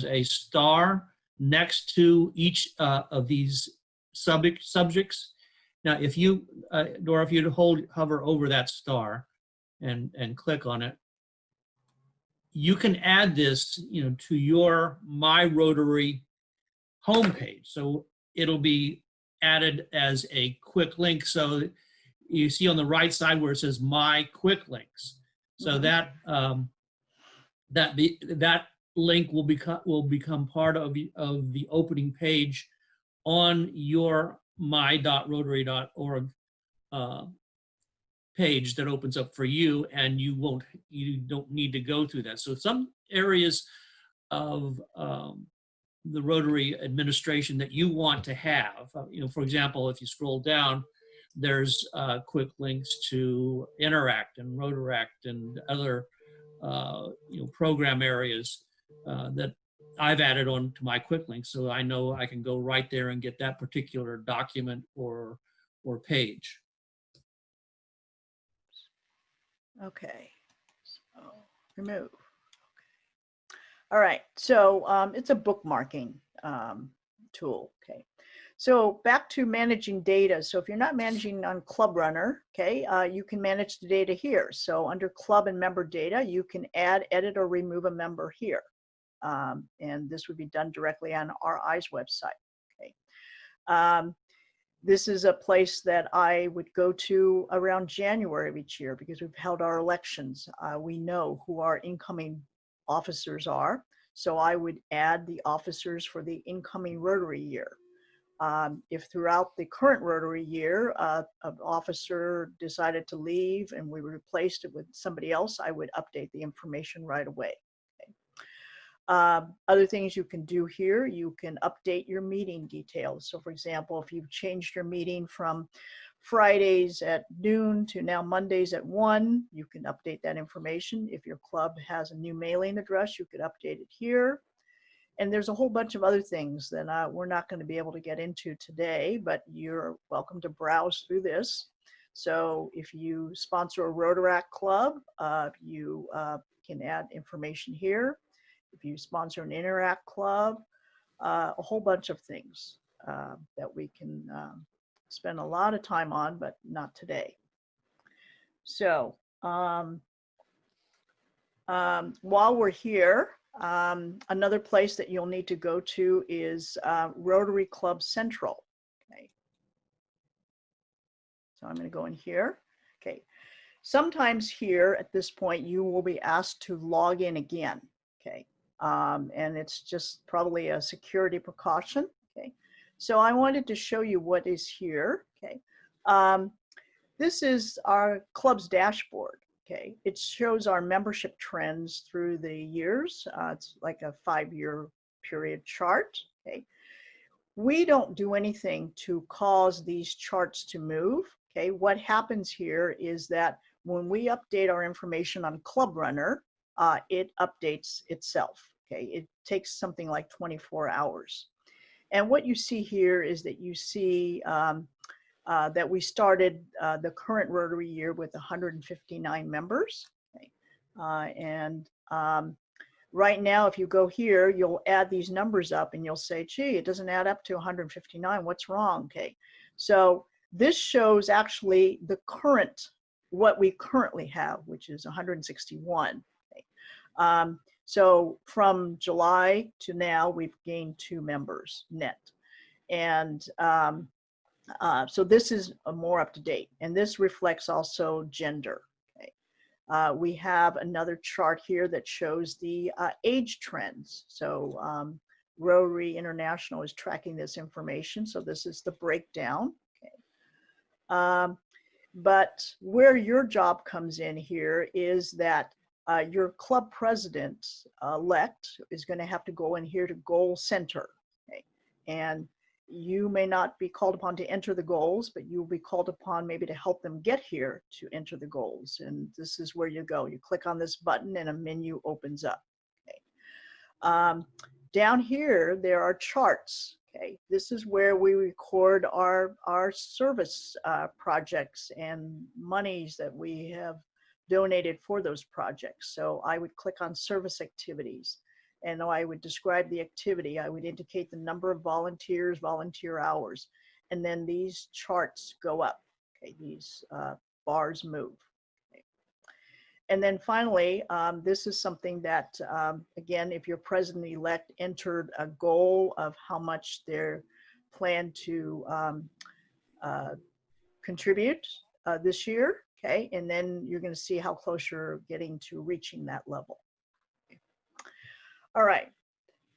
a star next to each of these subjects. Now, if you, Dora, if you'd hover over that star and click on it, you can add this, you know, to your My Rotary homepage. So it'll be added as a quick link. So you see on the right side where it says My Quick Links. So that link will become part of the opening page on your my.rotary.org page that opens up for you, and you don't need to go through that. So some areas of the Rotary administration that you want to have, you know, for example, if you scroll down, there's quick links to Interact and Rotaract and other you know, program areas that I've added on to my quick links, so I know I can go right there and get that particular document or page. Okay, so remove. Okay. All right, so it's a bookmarking tool. Okay, so back to managing data. So if you're not managing on Club Runner, okay, you can manage the data here. So under Club and Member Data, you can add, edit, or remove a member here. And this would be done directly on RI's website. Okay. This is a place that I would go to around January of each year because we've held our elections. We know who our incoming officers are. So I would add the officers for the incoming Rotary year. If throughout the current Rotary year, an officer decided to leave and we replaced it with somebody else, I would update the information right away. Other things you can do here, you can update your meeting details. So for example, if you've changed your meeting from Fridays at noon to now Mondays at 1, you can update that information. If your club has a new mailing address, you could update it here. And there's a whole bunch of other things that we're not going to be able to get into today, but you're welcome to browse through this. So if you sponsor a Rotaract club, you can add information here. If you sponsor an Interact club, a whole bunch of things that we can spend a lot of time on, but not today. So while we're here, another place that you'll need to go to is Rotary Club Central. Okay. So I'm going to go in here. Okay. Sometimes here at this point, you will be asked to log in again. Okay. And it's just probably a security precaution. Okay, so I wanted to show you what is here. Okay, this is our club's dashboard. Okay, it shows our membership trends through the years. It's like a 5-year period chart. Okay, we don't do anything to cause these charts to move. Okay, what happens here is that when we update our information on Club Runner, it updates itself. Okay, it takes something like 24 hours. And what you see here is that you see that we started the current Rotary year with 159 members. Okay. Right now, if you go here, you'll add these numbers up and you'll say, gee, it doesn't add up to 159. What's wrong? Okay. So this shows actually the current, what we currently have, which is 161. Okay. So from July to now, we've gained 2 members net. And so this is more up to date. And this reflects also gender. We have another chart here that shows the age trends. So Rotary International is tracking this information. So this is the breakdown. Okay. But where your job comes in here is that your club president-elect is going to have to go in here to goal center. Okay. And you may not be called upon to enter the goals, but you'll be called upon maybe to help them get here to enter the goals. And this is where you go. You click on this button and a menu opens up. Okay. Down here, there are charts. Okay. This is where we record our service projects and monies that we have donated for those projects. So I would click on service activities. And I would describe the activity. I would indicate the number of volunteers, volunteer hours, and then these charts go up. Okay, these bars move. Okay. And then finally, this is something that, again, if your president-elect entered a goal of how much they're planned to contribute this year, okay, and then you're going to see how close you're getting to reaching that level. All right,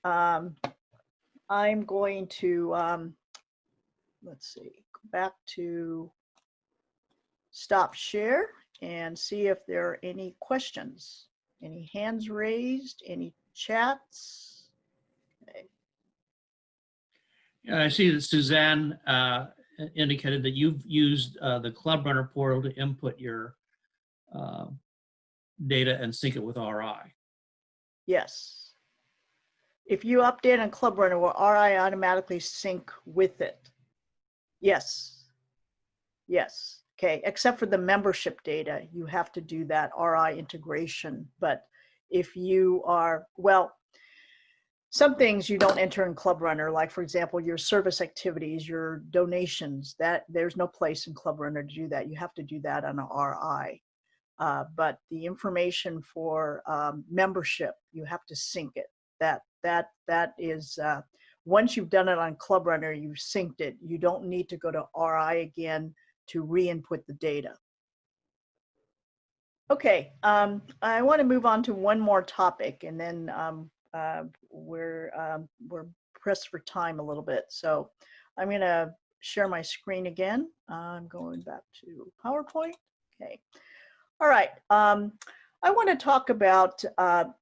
I'm going to, let's see, go back to stop share and see if there are any questions, any hands raised, any chats. Okay. Yeah, I see that Suzanne indicated that you've used the Club Runner portal to input your data and sync it with RI. Yes. If you update on Club Runner, will RI automatically sync with it? Yes. Yes. Okay. Except for the membership data, you have to do that RI integration. But if you are, well, some things you don't enter in Club Runner, like for example, your service activities, your donations, that there's no place in Club Runner to do that. You have to do that on a RI. But the information for membership, you have to sync it. That is, once you've done it on Club Runner, you've synced it. You don't need to go to RI again to re-input the data. Okay, I want to move on to one more topic, and then we're pressed for time a little bit. So I'm going to share my screen again. I'm going back to PowerPoint. Okay. All right. I want to talk about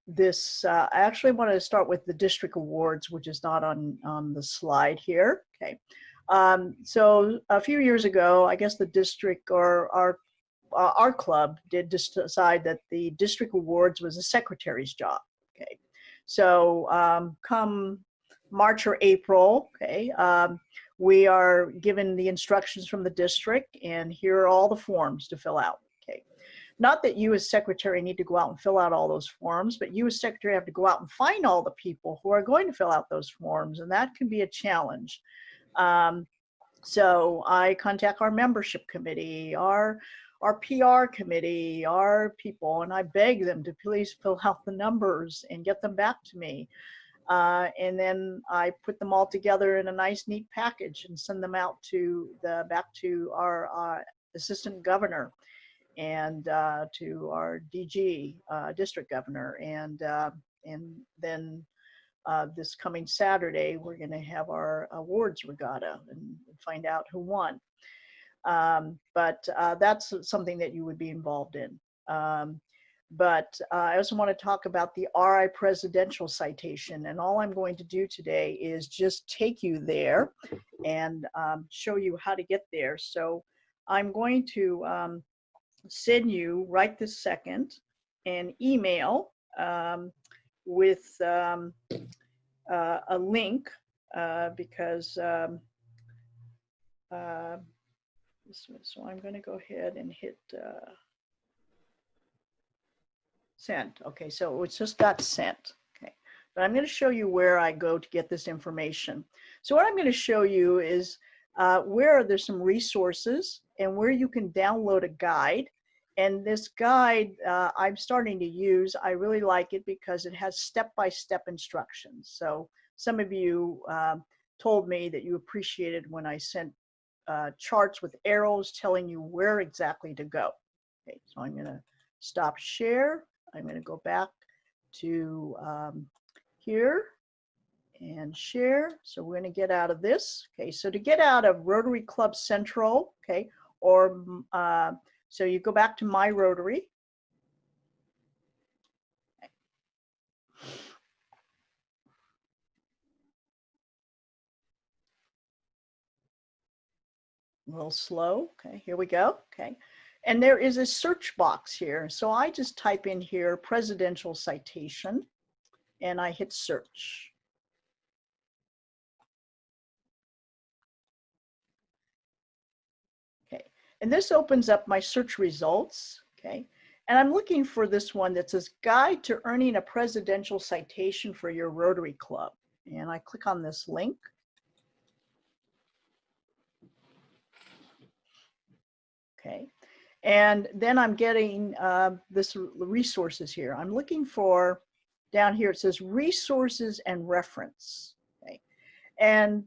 this. I actually want to start with the district awards, which is not on the slide here. Okay. So a few years ago, I guess the district or our club did decide that the district awards was a secretary's job. Okay. So come March or April, okay, we are given the instructions from the district, and here are all the forms to fill out. Okay. Not that you as secretary need to go out and fill out all those forms, but you as secretary have to go out and find all the people who are going to fill out those forms, and that can be a challenge. So I contact our membership committee, our PR committee, our people, and I beg them to please fill out the numbers and get them back to me. And then I put them all together in a nice, neat package and send them out to back to our assistant governor and to our DG, district governor, and then this coming Saturday we're going to have our awards regatta and find out who won. But that's something that you would be involved in. But I also want to talk about the RI presidential citation. And all I'm going to do today is just take you there and show you how to get there. So I'm going to send you right this second an email with a link because so I'm going to go ahead and hit send. Okay, so it's just got sent. Okay, but I'm going to show you where I go to get this information. So what I'm going to show you is where there's some resources and where you can download a guide. And this guide I'm starting to use. I really like it because it has step-by-step instructions. So some of you told me that you appreciated when I sent charts with arrows telling you where exactly to go. Okay, so I'm going to stop share. I'm going to go back to here and share. So we're going to get out of this. Okay, so to get out of Rotary Club Central, okay, or so you go back to My Rotary. Okay. A little slow. Okay, here we go. Okay. And there is a search box here. So I just type in here presidential citation and I hit search. Okay, and this opens up my search results. Okay, and I'm looking for this one that says Guide to Earning a Presidential Citation for Your Rotary Club. And I click on this link. Okay, and then I'm getting this resources here. I'm looking for, down here it says resources and reference. Okay, and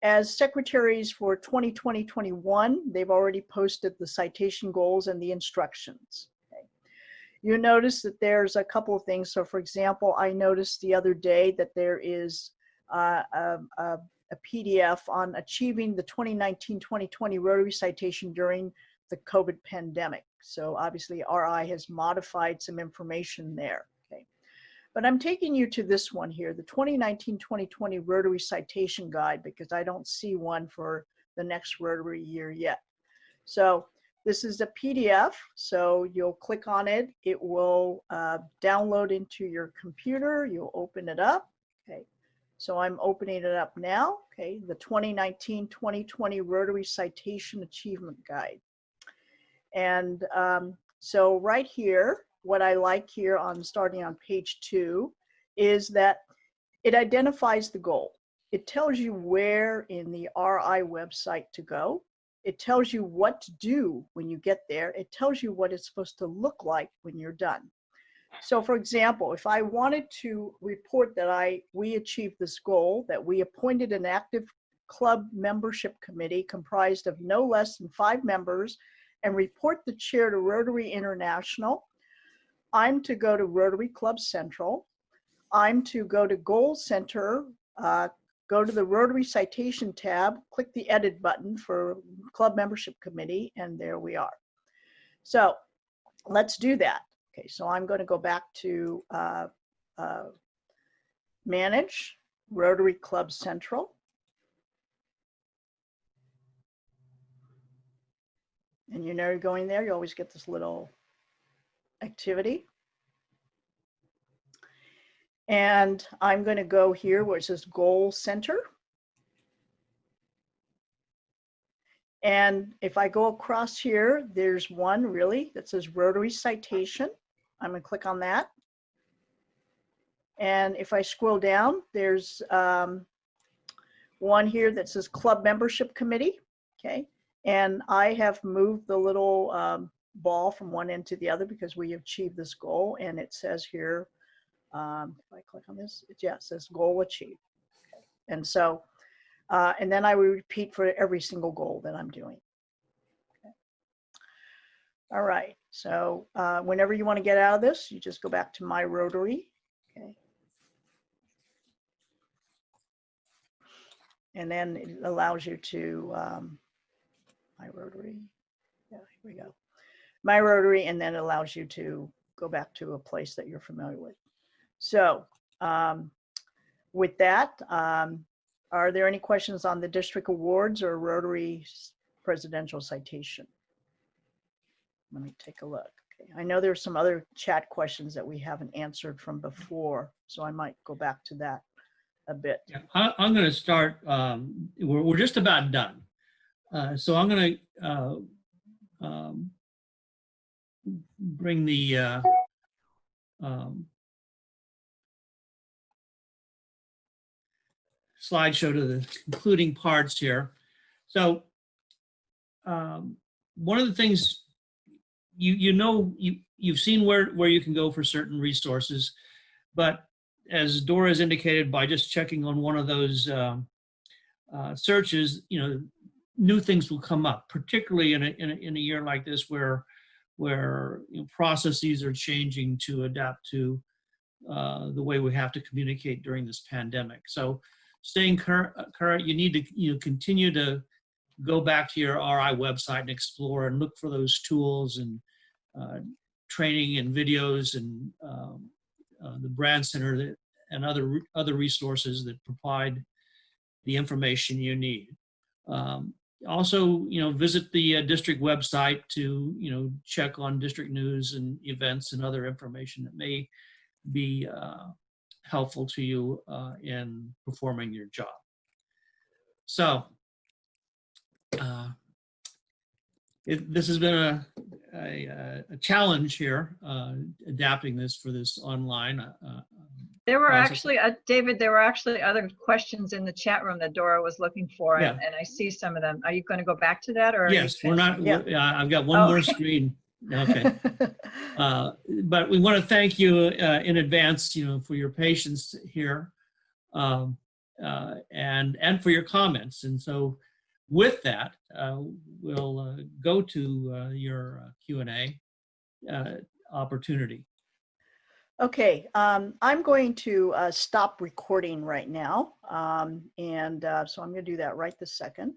as secretaries for 2020-21, they've already posted the citation goals and the instructions. Okay, you notice that there's a couple of things. So for example, I noticed the other day that there is a PDF on achieving the 2019-2020 Rotary citation during the COVID pandemic. So obviously RI has modified some information there. Okay, but I'm taking you to this one here, the 2019-2020 Rotary Citation Guide, because I don't see one for the next Rotary year yet. So this is a PDF, so you'll click on it. It will download into your computer. You'll open it up. Okay. So I'm opening it up now, okay, the 2019-2020 Rotary Citation Achievement Guide. And so right here, what I like here on starting on page 2 is that it identifies the goal. It tells you where in the RI website to go. It tells you what to do when you get there. It tells you what it's supposed to look like when you're done. So for example, if I wanted to report that we achieved this goal, that we appointed an active club membership committee comprised of no less than 5 members and report the chair to Rotary International, I'm to go to Rotary Club Central. I'm to go to Goal Center, go to the Rotary Citation tab, click the edit button for club membership committee, and there we are. So let's do that. Okay, so I'm going to go back to Manage, Rotary Club Central. And you know you're going there, you always get this little activity. And I'm going to go here where it says Goal Center. And if I go across here, there's one really that says Rotary Citation. I'm going to click on that. And if I scroll down, there's one here that says Club Membership Committee. Okay. And I have moved the little ball from one end to the other because we achieved this goal. And it says here, if I click on this, it says goal achieved. Okay. And so, and then I will repeat for every single goal that I'm doing. Okay. All right. So whenever you want to get out of this, you just go back to My Rotary. Okay. And then it allows you to, My Rotary. Yeah, here we go. My Rotary, and then it allows you to go back to a place that you're familiar with. So with that, are there any questions on the district awards or Rotary presidential citation? Let me take a look. Okay. I know there's some other chat questions that we haven't answered from before, so I might go back to that a bit. Yeah, I'm going to start. We're just about done. So I'm going to bring the slideshow to the concluding parts here. So one of the things you've seen where you can go for certain resources, but as Dora has indicated, by just checking on one of those searches, new things will come up, particularly in a year like this where processes are changing to adapt to the way we have to communicate during this pandemic. So staying current, you need to continue to go back to your RI website and explore and look for those tools and training and videos and the brand center and other resources that provide the information you need. Also, visit the district website to check on district news and events and other information that may be helpful to you in performing your job. So this has been a challenge here, adapting this for this online. There were process. actually, David, there were actually other questions in the chat room that Dora was looking for, Yeah. and I see some of them. Are you going to go back to that? Or Yes, we're not, I've got one Oh, more okay. screen. Okay. But we want to thank you in advance, for your patience here and for your comments. And so with that, we'll go to your Q&A opportunity. Okay, I'm going to stop recording right now. So I'm going to do that right this second.